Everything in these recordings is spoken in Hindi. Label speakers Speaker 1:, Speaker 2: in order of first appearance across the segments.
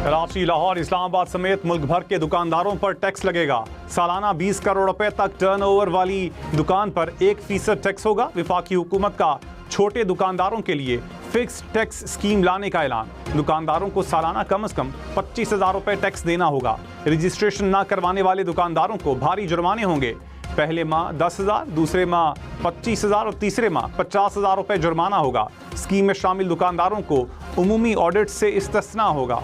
Speaker 1: कराची, लाहौर, इस्लामाबाद समेत मुल्क भर के दुकानदारों पर टैक्स लगेगा। सालाना 20 करोड़ रुपए तक टर्नओवर वाली दुकान पर 1% टैक्स होगा। वफाकी हुकूमत का छोटे दुकानदारों के लिए फिक्स टैक्स स्कीम लाने का ऐलान। दुकानदारों को सालाना कम से कम 25,000 रुपए टैक्स देना होगा। रजिस्ट्रेशन न करवाने वाले दुकानदारों को भारी जुर्माने होंगे। पहले माह 10,000, दूसरे माह 25,000 और तीसरे माह 50,000 रुपए जुर्माना होगा। स्कीम में शामिल दुकानदारों को उमूमी ऑडिट से इस्तिस्ना होगा।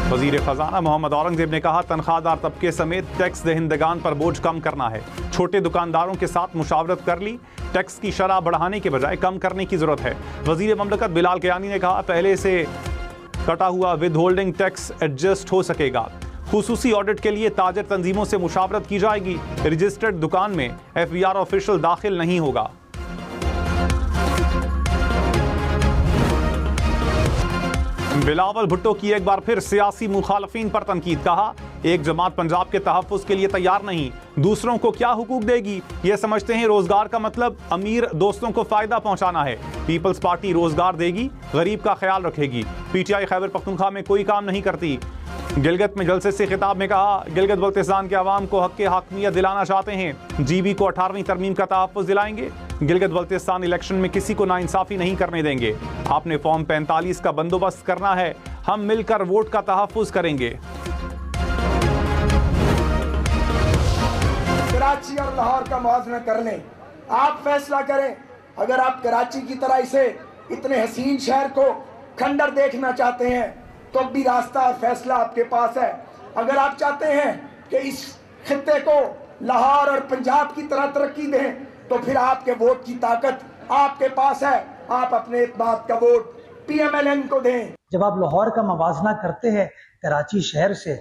Speaker 1: वजीर खजाना मोहम्मद औरंगजेब ने कहा, तनख्वाहदार तबके समेत टैक्स दहिंदगान पर बोझ कम करना है। छोटे दुकानदारों के साथ मुशावरत कर ली। टैक्स की शरह बढ़ाने के बजाय कम करने की जरूरत है। वजीर ममलकत बिलाल कियानी ने कहा, पहले से कटा हुआ विद होल्डिंग टैक्स एडजस्ट हो सकेगा। खुसूसी ऑडिट के लिए ताजर तंजीमों से मुशावरत की जाएगी। रजिस्टर्ड दुकान में FBR ऑफिशियल दाखिल नहीं होगा। बिलावल भुट्टो की एक बार फिर सियासी मुखालफीन पर तनकीद। कहा, एक जमात पंजाब के तहफ़्फ़ुज़ के लिए तैयार नहीं, दूसरों को क्या हुकूक देगी। ये समझते हैं रोजगार का मतलब अमीर दोस्तों को फायदा पहुंचाना है। पीपल्स पार्टी रोजगार देगी, गरीब का ख्याल रखेगी। PTI खैबर पख्तूनख्वा में कोई काम नहीं करती। गिलगित में जलसे से खिताब में कहा, गिलगित बल्तिस्तान के अवाम को हक़ हाकमियत दिलाना चाहते हैं। GB को 18वीं तरमीम का तहफ़्फ़ुज़ दिलाएंगे। गिलगित बल्तिस्तान इलेक्शन में किसी को नाइंसाफ़ी नहीं करने देंगे। आपने फॉर्म 45 का बंदोबस्त करना है, हम मिलकर वोट का तहफ़्फ़ुज़ करेंगे।
Speaker 2: कराची और लाहौर का मुआवजा कर लें, आप फैसला करें। अगर आप कराची की तरह इसे इतने हसीन शहर को खंडर देखना चाहते हैं तो भी रास्ता और फैसला आपके पास है। अगर आप चाहते हैं कि इस खित्ते को लाहौर और पंजाब की तरह तरक्की दें तो फिर आपके वोट की ताकत आपके पास है। आप अपने इत्मीनान का वोट PMLN को दें।
Speaker 3: जब आप लाहौर का मवाजना करते हैं कराची शहर से,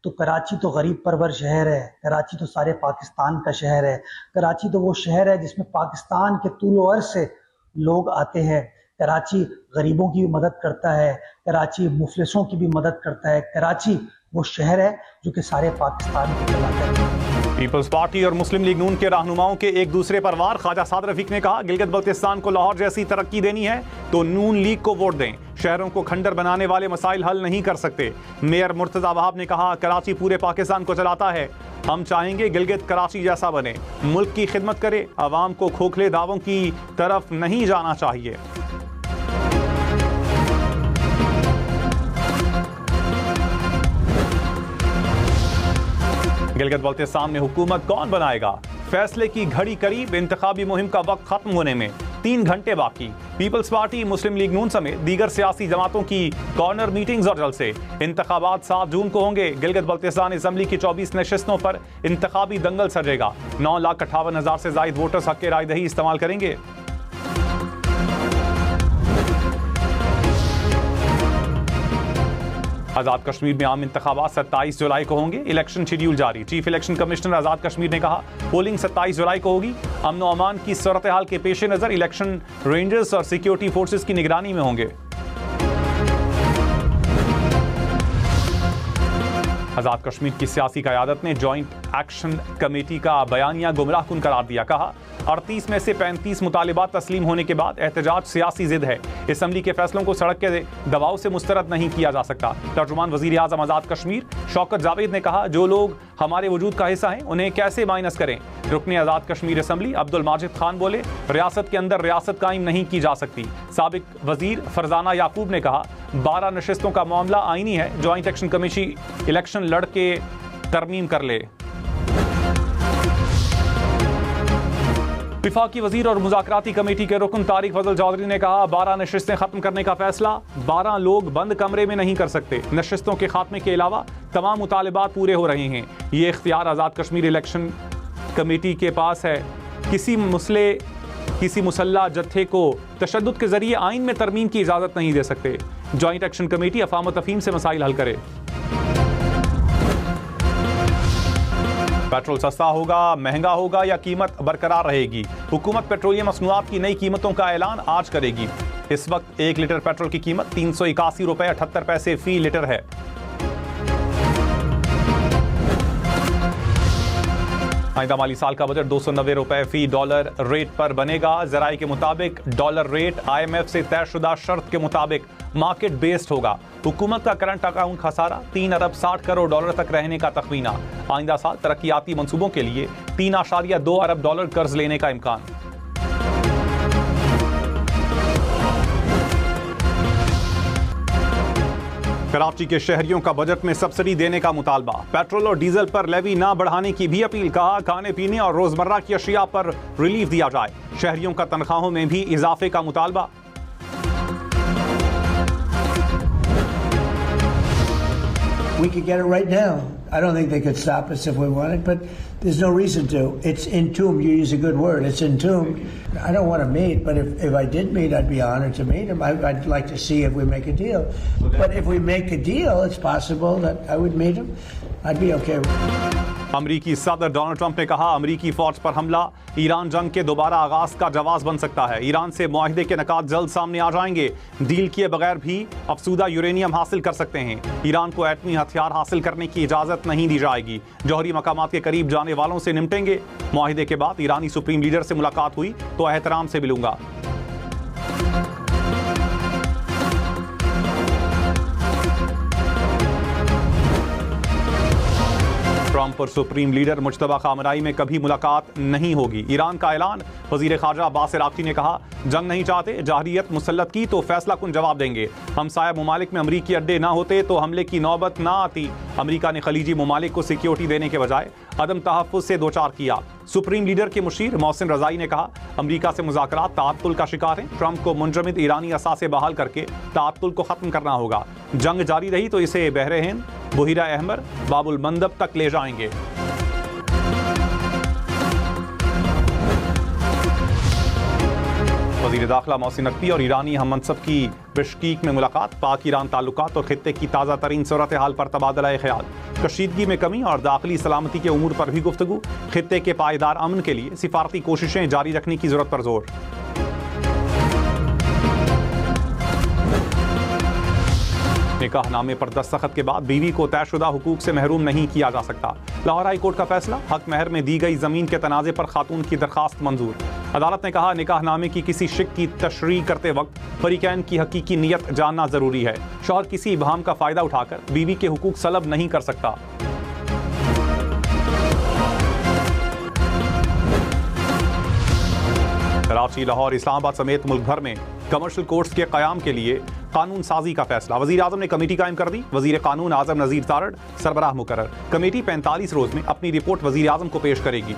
Speaker 3: तो कराची तो गरीब परवर शहर है। कराची तो सारे पाकिस्तान का शहर है। कराची तो वो शहर है जिसमें पाकिस्तान के तूलो अर्ज़ से लोग आते हैं। कराची गरीबों की भी मदद करता है। कराची मुफलिसों की भी मदद करता है। कराची वो शहर है जो कि सारे पाकिस्तान को चलाता है।
Speaker 1: पीपल्स पार्टी और मुस्लिम लीग नून के रहनुमाओं के एक दूसरे पर वार। ख्वाजा साद रफीक ने कहा, गिलगित बल्तिस्तान को लाहौर जैसी तरक्की देनी है तो नून लीग को वोट दें। शहरों को खंडर बनाने वाले मसाइल हल नहीं कर सकते। मेयर मुर्तजा वहाब ने कहा, कराची पूरे पाकिस्तान को चलाता है। हम चाहेंगे गिलगित कराची जैसा बने, मुल्क की खिदमत करे। आवाम को खोखले दावों की तरफ नहीं जाना चाहिए। गिलगित बल्तिस्तान में हुकूमत कौन बनाएगा, फैसले की घड़ी करीब। इंतखाबी मुहिम का वक्त खत्म होने में 3 घंटे बाकी। पीपल्स पार्टी, मुस्लिम लीग नून समेत दीगर सियासी जमातों की कॉर्नर मीटिंग्स और जलसे। इंतखाबात 7 जून को होंगे। गिलगित बल्तिस्तान असम्बली की 24 नशिस्तों पर इंतखाबी दंगल सजेगा। 9,58,000 से ज्यादा वोटर्स हक राय दही इस्तेमाल करेंगे। आज़ाद कश्मीर में आम इंतखाबात 27 जुलाई को होंगे। इलेक्शन शेड्यूल जारी। Chief election commissioner Azad Kashmir ने कहा, पोलिंग 27 जुलाई को होगी। अमन व अमान की सूरत हाल के पेश नज़र इलेक्शन रेंजर्स और सिक्योरिटी फोर्सेस की निगरानी में होंगे। आज़ाद कश्मीर की सियासी क़यादत ने जॉइंट एक्शन कमेटी का बयानिया गुमराहकुन करार दिया। कहा, 38 में से 35 मुतालिबात तस्लीम होने के बाद एहतजाज सियासी जिद है। असम्बली के फैसलों को सड़क के दबाव से मुस्तरद नहीं किया जा सकता। तर्जुमान वज़ीर आज़म आज़ाद कश्मीर शौकत जावेद ने कहा, जो लोग हमारे वजूद का हिस्सा हैं उन्हें कैसे माइनस करें। रुकने आज़ाद कश्मीर असम्बली अब्दुल माजिद खान बोले, रियासत के अंदर रियासत कायम नहीं की जा सकती। साबिक वज़ीर फरजाना याकूब ने कहा, 12 नशिस्तों का मामला आईनी है। जॉइंट एक्शन कमेटी इलेक्शन लड़ के तरमीम कर ले। विफाकी वजीर और मुज़ाकराती कमेटी के रुकन तारिक फजल चौधरी ने कहा, 12 नशिस्तें खत्म करने का फैसला 12 लोग बंद कमरे में नहीं कर सकते। नशिस्तों के खात्मे के अलावा तमाम मुतालिबात पूरे हो रहे हैं। ये इख्तियार आज़ाद कश्मीर इलेक्शन कमेटी के पास है। किसी मुसल्ला जत्थे को तशद्दुद के जरिए आइन में तरमीम की इजाज़त नहीं दे सकते। जॉइंट एक्शन कमेटी अफाम व तफहीम से मसाइल हल करे। पेट्रोल सस्ता होगा, महंगा होगा या कीमत बरकरार रहेगी। हुकूमत पेट्रोलियम मसनूआत की नई कीमतों का ऐलान आज करेगी। इस वक्त 1 लीटर पेट्रोल की कीमत 381 रुपए 78 पैसे फी लीटर है। आइंदा माली साल का बजट 290 रुपए फी डॉलर रेट पर बनेगा। जराये के मुताबिक डॉलर रेट IMF से तयशुदा शर्त के मुताबिक मार्केट बेस्ड होगा। हुकूमत का करंट अकाउंट खसारा 3 अरब 60 करोड़ डॉलर तक रहने का तखमीना। आइंदा साल तरक्याती मंसूबों के लिए 3.2 अरब डॉलर कर्ज लेने का इम्कान। कराची के शहरियों का बजट में सब्सिडी देने का मुतालबा। पेट्रोल और डीजल पर लेवी ना बढ़ाने की भी अपील। कहा खाने पीने और रोजमर्रा की अशिया पर रिलीफ दिया जाए। शहरियों का तनख्वाहों में भी इजाफे का मुतालबा।
Speaker 4: We could get it right now. I don't think they could stop us if we wanted, but there's no reason to. It's entombed. You use a good word. It's entombed. I don't want to meet, but if I did meet, I'd be honored to meet him. I'd like to see if we make a deal. But if we make a deal, it's possible that I would meet him. I'd be okay with it.
Speaker 1: अमरीकी सदर डोनाल्ड ट्रंप ने कहा अमरीकी फौज पर हमला ईरान जंग के दोबारा आगाज का जवाब बन सकता है। ईरान से मुआहिदे के नकात जल्द सामने आ जाएंगे। डील किए बगैर भी अफसूदा यूरेनियम हासिल कर सकते हैं। ईरान को एटमी हथियार हासिल करने की इजाजत नहीं दी जाएगी। जौहरी मकामात के करीब जाने वालों से निपटेंगे। मुआहिदे के बाद ईरानी सुप्रीम लीडर से मुलाकात हुई तो एहतराम से मिलूंगा। ट्रंप और सुप्रीम लीडर मुज्तबा खामनाई में कभी मुलाकात नहीं होगी। ईरान का ऐलान। वजीर खारजा अब्बास इराक़ी ने कहा जंग नहीं चाहते, जाहिरियत मुसल्लत की तो फैसला कुन जवाब देंगे। हमसाया ममालिक में अमरीकी अड्डे ना होते तो हमले की नौबत ना आती। अमरीका ने खलीजी ममालिक को सिक्योरिटी देने के बजाय अदम तहफ़्फ़ुज़ से दोचार किया। सुप्रीम लीडर के मुशीर मोहसिन रज़ाई ने कहा अमरीका से मुज़ाकरात ताअत्तुल का शिकार हैं। ट्रंप को मुंजमद ईरानी असासे बहाल करके ताअत्तुल को ख़त्म करना होगा। जंग जारी रही तो इसे बहरे हिंद, बुहिरा अहमर, बाबुल मंदब तक ले जाएंगे। वज़ीर दाखिला मोहसिन नकवी और ईरानी हम मनसब की बिश्कीक में मुलाकात। पाक ईरान ताल्लुकात और खित्ते की ताज़ा तरीन सूरत हाल पर तबादला ख्याल। कशीदगी में कमी और दाखिली सलामती के उमूर पर भी गुफ्तगू। खित्ते के पायदार अमन के लिए सिफारती कोशिशें जारी रखने की जरूरत पर जोर। निकाहनामे पर दस्तखत के बाद बीवी को तयशुदा हुकूक से महरूम नहीं किया जा सकता। लाहौर हाई कोर्ट का फैसला। हक महर में दी गई जमीन के तनाज़े पर खातून की दरखास्त मंजूर। अदालत ने कहा निकाहनामे की किसी शिक की तशरीह करते वक्त फरीकैन की हकीकी नीयत जानना जरूरी है। शौहर किसी इबहाम का फायदा उठाकर बीवी के हुकूक सलब नहीं कर सकता। कराची, लाहौर, इस्लामाबाद समेत मुल्क भर में कमर्शियल कोर्ट्स के क़याम के लिए कानून साजी का फैसला। वज़ीर आज़म ने कमेटी कायम कर दी। वज़ीर कानून आज़म नज़ीर तारड़ सरबराह मुकर्रर। कमेटी 45 रोज में अपनी रिपोर्ट वज़ीर आज़म को पेश करेगी।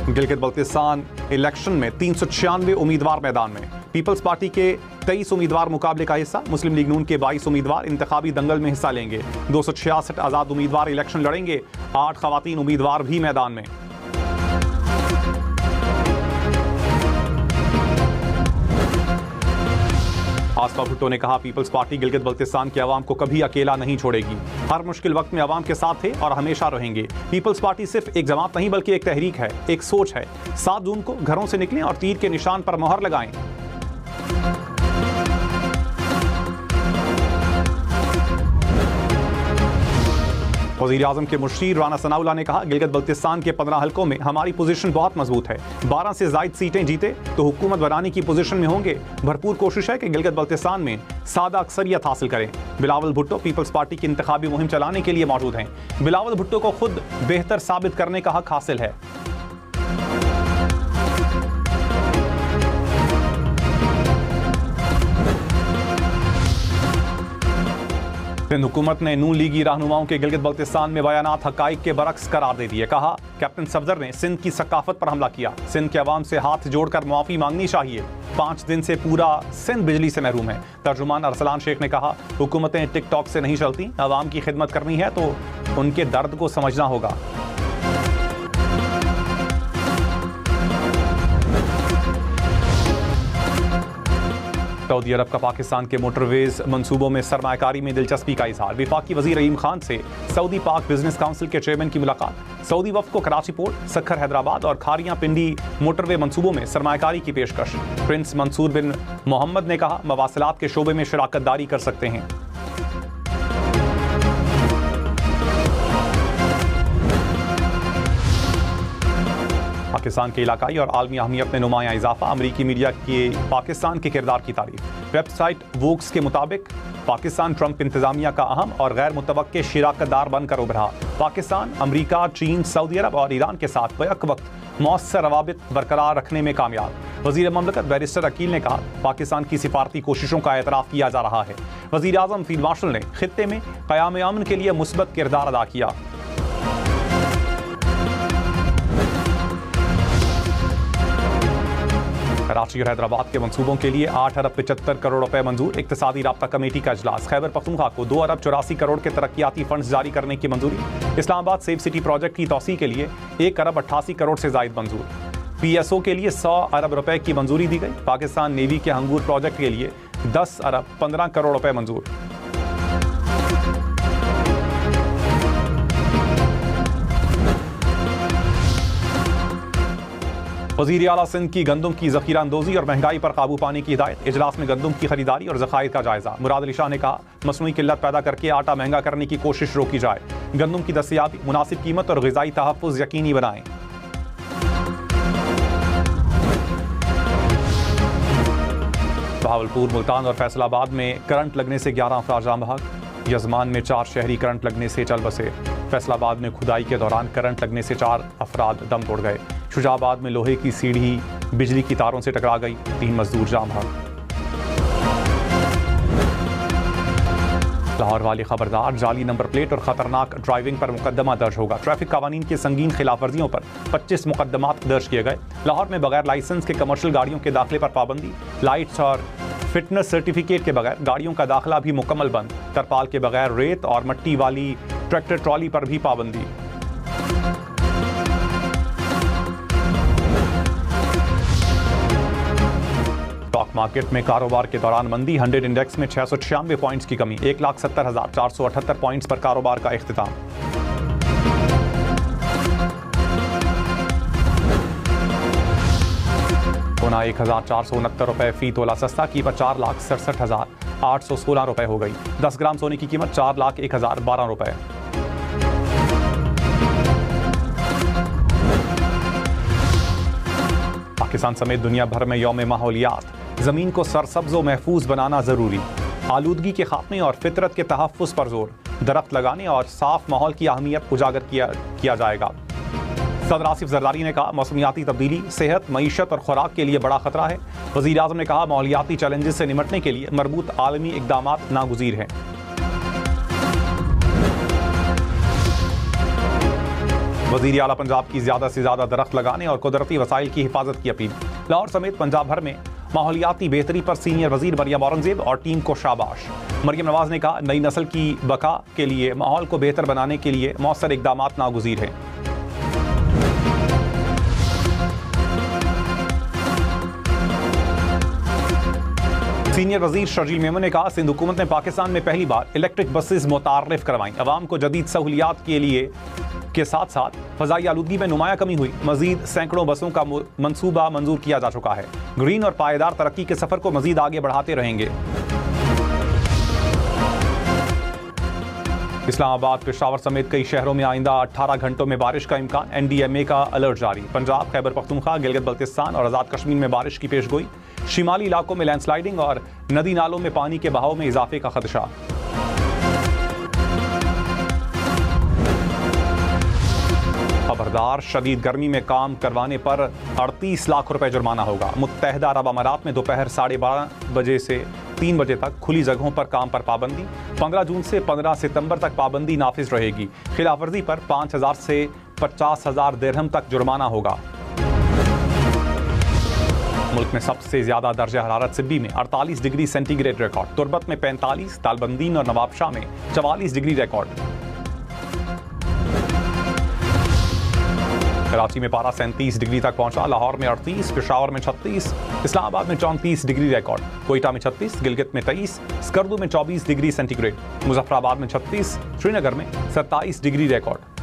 Speaker 1: गिलगित बल्तिस्तान इलेक्शन में 396 उम्मीदवार मैदान में। पीपल्स पार्टी के 23 उम्मीदवार मुकाबले का हिस्सा। मुस्लिम लीग नून के 22 उम्मीदवार इंतखाबी दंगल में हिस्सा लेंगे। 266 आज़ाद उम्मीदवार इलेक्शन लड़ेंगे। 8 खवातीन उम्मीदवार भी मैदान में। आसफा भुट्टो ने कहा पीपल्स पार्टी गिलगित बल्तिस्तान के अवाम को कभी अकेला नहीं छोड़ेगी। हर मुश्किल वक्त में अवाम के साथ थे और हमेशा रहेंगे। पीपल्स पार्टी सिर्फ एक जमात नहीं बल्कि एक तहरीक है, एक सोच है। 7 जून को घरों से निकलें और तीर के निशान पर मोहर लगाएं। वज़ीर आज़म के मुशीर राना सनाउल्लाह ने कहा गिलगित बल्तिस्तान के 15 हलकों में हमारी पोजीशन बहुत मजबूत है। 12 से ज़ायद सीटें जीते तो हुकूमत बनाने की पोजीशन में होंगे। भरपूर कोशिश है कि गिलगित बल्तिस्तान में सादा अक्सरियत हासिल करें। बिलावल भुट्टो पीपल्स पार्टी की इंतखाबी मुहिम चलाने के लिए मौजूद हैं। बिलावल भुट्टो को खुद बेहतर साबित करने का हक हासिल है। सिंध हुकूमत ने नून लीगी रहनुमाओं के गिलगित बल्तिस्तान में बयानात हकाइक के बरक्स करार दे दिए। कहा कैप्टन सफदर ने सिंध की सकाफत पर हमला किया। सिंध के अवाम से हाथ जोड़कर मुआफ़ी मांगनी चाहिए। 5 दिन से पूरा सिंध बिजली से महरूम है। तर्जुमान अरसलान शेख ने कहा हुकूमतें टिकटॉक से नहीं चलती। अवाम की खिदमत करनी है तो उनके दर्द को समझना होगा। सऊदी अरब का पाकिस्तान के मोटरवेज मंसूबों में सरमायाकारी में दिलचस्पी का इजहार। वफाकी वजीर रहीम खान से सऊदी पाक बिजनेस काउंसिल के चेयरमैन की मुलाकात। सऊदी वफ़द को कराची पोर्ट, सखर हैदराबाद और खारियां पिंडी मोटरवे मंसूबों में सरमायाकारी की पेशकश। प्रिंस मंसूर बिन मोहम्मद ने कहा मवासिलात के शोबे में शराकत दारी कर सकते हैं। पाकिस्तान के इलाकाई और आलमी अहमियत में नुमाया इजाफा, अमरीकी मीडिया के पाकिस्तान के किरदार की तारीफ। वेबसाइट वोक्स के मुताबिक पाकिस्तान ट्रंप इंतजामिया का अहम और गैर मुतवक्के शिराकतदार बनकर उभरा। पाकिस्तान अमरीका, चीन, सऊदी अरब और ईरान के साथ बैक वक्त मौसर रवाबित बरकरार रखने में कामयाब। वजीर ममलकत बैरिस्टर अकील ने कहा, पाकिस्तान की सिफारती कोशिशों का एतराफ़ किया जा रहा है। वजीर आज़म फील्ड मार्शल ने खित्ते में क़याम अमन के लिए मुस्बत किरदार अदा किया। कराची और हैदराबाद के मंसूबों के लिए 8 अरब 75 करोड़ रुपए मंजूर। इक्तिसादी राब्ता कमेटी का इजलास। खैबर पख्तूनख्वा को 2 अरब 84 करोड़ के तरक्याती फंड्स जारी करने की मंजूरी। इस्लामाबाद सेफ सिटी प्रोजेक्ट की तौसी के लिए 1 अरब 88 करोड़ से जायद मंजूर। PSO के लिए 100 अरब रुपए की मंजूरी दी गई। पाकिस्तान नेवी के हंगूर प्रोजेक्ट के लिए 10 अरब 15 करोड़ रुपए मंजूर। वज़ीर आला सिंध की गंदम की ज़ख़ीरा अंदोज़ी और महंगाई पर काबू पाने की हिदायत। इजलास में गंदम की खरीदारी और ज़खायर का जायजा। मुराद अली शाह ने कहा, मसनूई किल्लत पैदा करके आटा महंगा करने की कोशिश रोकी जाए। गंदम की दस्तयाबी, मुनासिब कीमत और ग़िज़ाई तहफ़्फ़ुज़ यकीनी बनाएं। बहावलपुर, मुल्तान और फैसलाबाद में करंट लगने से 11 अफराद जान बहक। यजमान में 4 शहरी करंट लगने से चल बसे। फैसलाबाद में खुदाई के दौरान करंट लगने से 4 अफराद दम तोड़ गए। शुजाबाद में लोहे की सीढ़ी बिजली की तारों से टकरा गई। 3 मजदूर जाम बहक। लाहौर वाली खबरदार, जाली नंबर प्लेट और खतरनाक ड्राइविंग पर मुकदमा दर्ज होगा। ट्रैफिक कानून की संगीन खिलाफ वर्जियों पर 25 मुकदमात दर्ज किए गए। लाहौर में बगैर लाइसेंस के कमर्शियल गाड़ियों के दाखिले पर पाबंदी। लाइट्स और फिटनेस सर्टिफिकेट के बगैर गाड़ियों का दाखिला भी मुकम्मल बंद। तरपाल के बगैर रेत और मट्टी वाली ट्रैक्टर ट्रॉली पर भी पाबंदी। स्टॉक मार्केट में कारोबार के दौरान मंदी। 100 इंडेक्स में 696 पॉइंट्स की कमी। 1,70,478 पॉइंट्स पर कारोबार का इख्तिताम। सोना 1,469 रुपए फी तोला सस्ता। कीमत 4,67,816 रुपए हो गई। 10 ग्राम सोने की कीमत 4,01,012 रुपए। पाकिस्तान समेत दुनिया भर में यौम माहौलियात। ज़मीन को सरसब्ज़ व महफूज बनाना ज़रूरी। आलूदगी के खात्मे और फितरत के तहफ़्फ़ुज़ पर जोर। दरख्त लगाने और साफ माहौल की अहमियत उजागर किया जाएगा। सदर आसिफ जरदारी ने कहा, मौसमियाती तब्दीली सेहत, मईशत और खुराक के लिए बड़ा खतरा है। वज़ीर आज़म ने कहा, माहौलियाती चैलेंजेस से निपटने के लिए मरबूत आलमी इक़दामात नागुज़ीर हैं। वज़ीर आला पंजाब की ज़्यादा से ज़्यादा दरख्त लगाने और कुदरती वसाइल की हिफाजत की अपील। लाहौर समेत पंजाब भर में माहौलियाती बेहतरी पर सीनियर वज़ीर मरियम औरंगज़ेब और टीम को शाबाश। मरियम नवाज़ ने कहा, नई नस्ल की बका के लिए माहौल को बेहतर बनाने के लिए मौसर इक़दामात नागुज़ीर हैं। सीनियर वज़ीर शर्जील मेमन ने कहा, सिंध हुकूमत ने पाकिस्तान में पहली बार इलेक्ट्रिक बसेस मुतारफ़ करवाईं। अवाम को जदीद सहूलियात के लिए के साथ साथ फ़ज़ाई आलूदगी में नुमाया कमी हुई। मज़ीद सैकड़ों बसों का मंसूबा मंजूर किया जा चुका है। ग्रीन और पायदार तरक्की के सफ़र को मज़ीद आगे बढ़ाते रहेंगे। इस्लामाबाद, पेशावर समेत कई शहरों में आइंदा 18 घंटों में बारिश का इम्कान। NDMA का अलर्ट जारी। पंजाब, खैबर पख्तूनख्वा, गिलगित बल्तिस्तान और आज़ाद कश्मीर में बारिश की पेशगोई। शिमाली इलाकों में लैंडस्लाइडिंग और नदी नालों में पानी के बहाव में इजाफे का खदशा। खबरदार, शदीद गर्मी में काम करवाने पर 38 लाख रुपए जुर्माना होगा। मुत्तहदा अरब अमारात में दोपहर 12:30 बजे से 3 बजे तक खुली जगहों पर काम पर पाबंदी। 15 जून से 15 सितंबर तक पाबंदी नाफिज रहेगी। खिलाफवर्जी पर 5,000 से 50,000 दिरहम तक जुर्माना होगा। मुल्क में सबसे ज्यादा दर्जा हरारत सिब्बी में 48 डिग्री सेंटीग्रेड रिकॉर्ड। तुर्बत में 45, तालबंदीन और नवाबशाह में 44 डिग्री रिकॉर्ड। कराची में पारा 37 डिग्री तक पहुंचा। लाहौर में 38, पेशावर में 36, इस्लामाबाद में 34 डिग्री रिकॉर्ड। कोयटा में 36, गिलगित में 23, स्कर्दू में 24 डिग्री सेंटीग्रेड, मुजफ्फराबाद में 36, श्रीनगर में 27 डिग्री रिकॉर्ड।